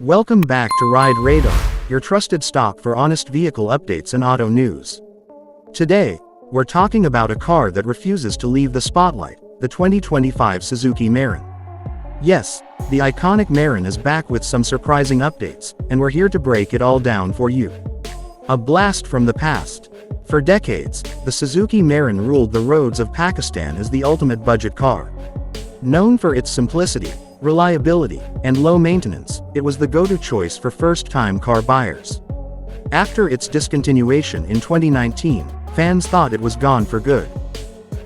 Welcome back to Ride Radar, your trusted stop for honest vehicle updates and auto news. Today, we're talking about a car that refuses to leave the spotlight, the 2025 Suzuki Mehran. Yes, the iconic Mehran is back with some surprising updates, and we're here to break it all down for you. A blast from the past. For decades, the Suzuki Mehran ruled the roads of Pakistan as the ultimate budget car. Known for its simplicity, reliability, and low maintenance, it was the go-to choice for first-time car buyers. After its discontinuation in 2019, fans thought it was gone for good.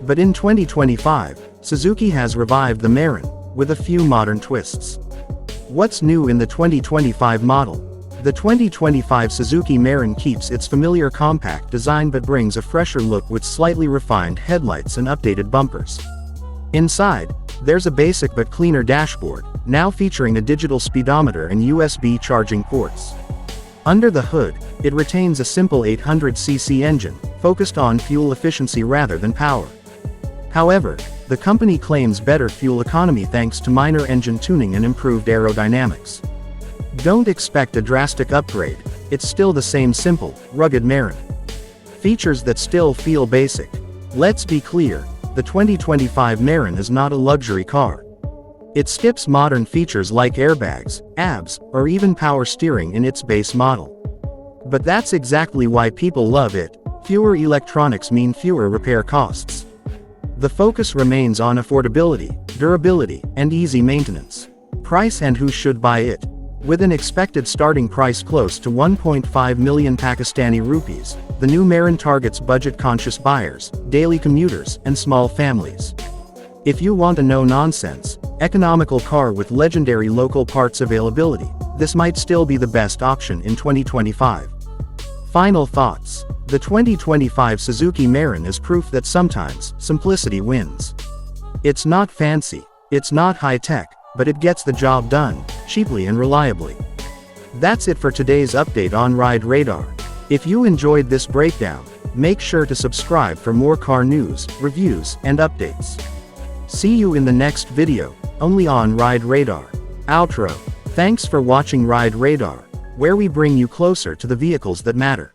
But in 2025, Suzuki has revived the Mehran, with a few modern twists. What's new in the 2025 model? The 2025 Suzuki Mehran keeps its familiar compact design but brings a fresher look with slightly refined headlights and updated bumpers. Inside, there's a basic but cleaner dashboard, now featuring a digital speedometer and USB charging ports. Under the hood, it retains a simple 800cc engine, focused on fuel efficiency rather than power. However, the company claims better fuel economy thanks to minor engine tuning and improved aerodynamics. Don't expect a drastic upgrade, it's still the same simple, rugged Mehran. Features that still feel basic. Let's be clear, the 2025 Mehran is not a luxury car. It skips modern features like airbags, ABS, or even power steering in its base model. But that's exactly why people love it. Fewer electronics mean fewer repair costs. The focus remains on affordability, durability, and easy maintenance. Price and who should buy it. With an expected starting price close to 1.5 million Pakistani rupees, the new Mehran targets budget-conscious buyers, daily commuters, and small families. If you want a no-nonsense, economical car with legendary local parts availability, this might still be the best option in 2025. Final thoughts. The 2025 Suzuki Mehran is proof that sometimes, simplicity wins. It's not fancy, it's not high-tech, but it gets the job done, cheaply and reliably. That's it for today's update on Ride Radar. If you enjoyed this breakdown, make sure to subscribe for more car news, reviews, and updates. See you in the next video, only on Ride Radar. Outro. Thanks for watching Ride Radar, where we bring you closer to the vehicles that matter.